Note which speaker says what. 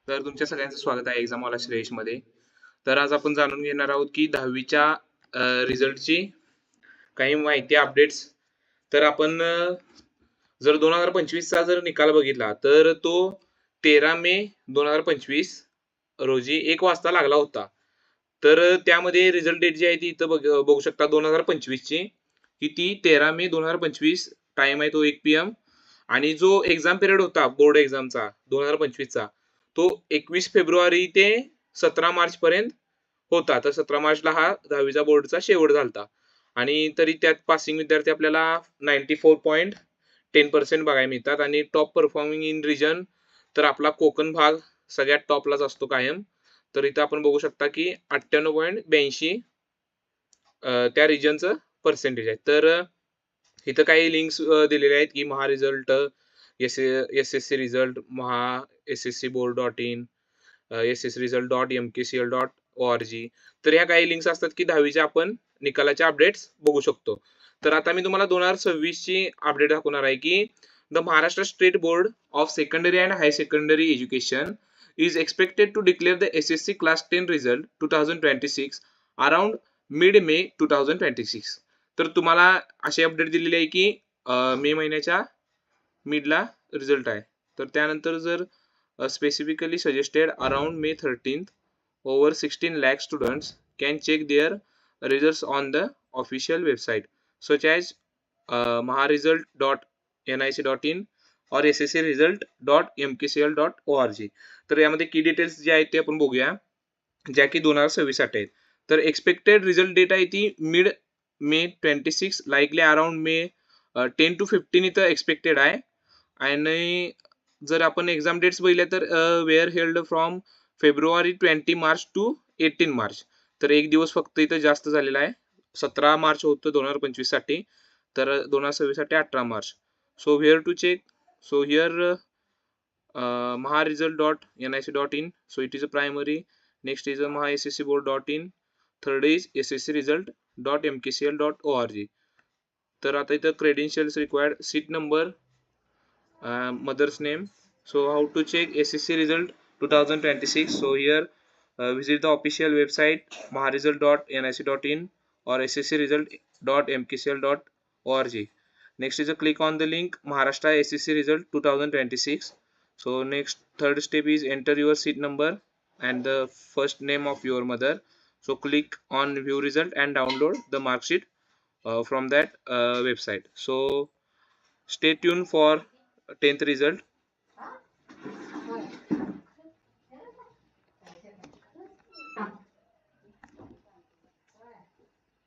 Speaker 1: तर तुमच्या सगळ्यांचं स्वागत आहे एक्झाम वाला श्रेयसमध्ये. तर आज आपण जाणून घेणार आहोत की 10वीच्या रिझल्टची काही माहिती अपडेट्स. तर आपण जर 2025चा जर निकाल बघितला तर तो 13 मे 2025 रोजी 1 वाजता लागला होता. तर त्यामध्ये रिझल्ट डेट जी आहे ती इथं बघू शकता 2025ची, की ती 13 मे 2025 टाइम आहे तो 1 PM. आणि जो एक्झाम पिरियड होता बोर्ड एक्झामचा 2025चा, तो 21 फेब्रुवारी ते 17 मार्च पर्यंत होता. तर 17 मार्चला हा 10वीचा बोर्डचा शेवट झालता. आणि तरी त्यात पासिंग विद्यार्थी आपल्याला 94.10% बघायला मिळतात. आणि टॉप परफॉर्मिंग इन रिजन तर आपला कोकण भाग सगळ्यात टॉपलाच असतो कायम. तर इथं आपण बघू शकता की 98.82 त्या रिजनचं पर्सेंटेज आहे. तर इथं काही लिंक्स दिलेले आहेत की महा रिझल्ट, SSC रिझल्ट, महा SSC board.in, ssresult.mkcl.org. तर ह्या काही लिंक्स असतात की 10वीच्या आपण निकालाच्या अपडेट्स बघू शकतो. तर आता मी तुम्हाला 2026 ची अपडेट दाखवणार आहे की the Maharashtra state board of secondary and high secondary education is expected to declare the SSC Class 10 result 2026 around mid-May 2026. तर तुम्हाला अशी अपडेट दिलेली आहे की मे महिन्याच्या मिडला रिझल्ट आहे. तर त्यानंतर जर specifically suggested around May 13th, over 16 lakh students can check their results on the official website such as maharesult.nic.in or sscresult.mkcl.org. तर यामध्ये की डिटेल्स जे आहेत ते आपण बघूया, ज्या की 2026 साठी आहेत. तर एक्सपेक्टेड रिझल्ट डेट आहे ती mid-May 26, likely around may 10 to 15 इथं एक्सपेक्टेड आहे. आणि जर आपण एक्झाम डेट्स बघितल्या तर वेअर हेल्ड फ्रॉम फेब्रुवारी 20 मार्च टू 18 मार्च. तर एक दिवस फक्त इथं जास्त झालेला आहे. 17 मार्च होतं 2025 साठी, तर 2026 साठी 18 March. So here to check. So here maharesult.nic.in. So it is a primary. Next is a mahasscboard.in. Third is sscresult.mkcl.org. तर आता इथं credentials required, seat number, mother's name. So how to check SSC result 2026? So here visit the official website maharesult.nic.in or sscresult.mkcl.org. Next is a click on the link Maharashtra SSC result 2026. So next third step is enter your seat number and the first name of your mother. So click on view result and download the mark sheet from that website. So stay tuned for 10th result.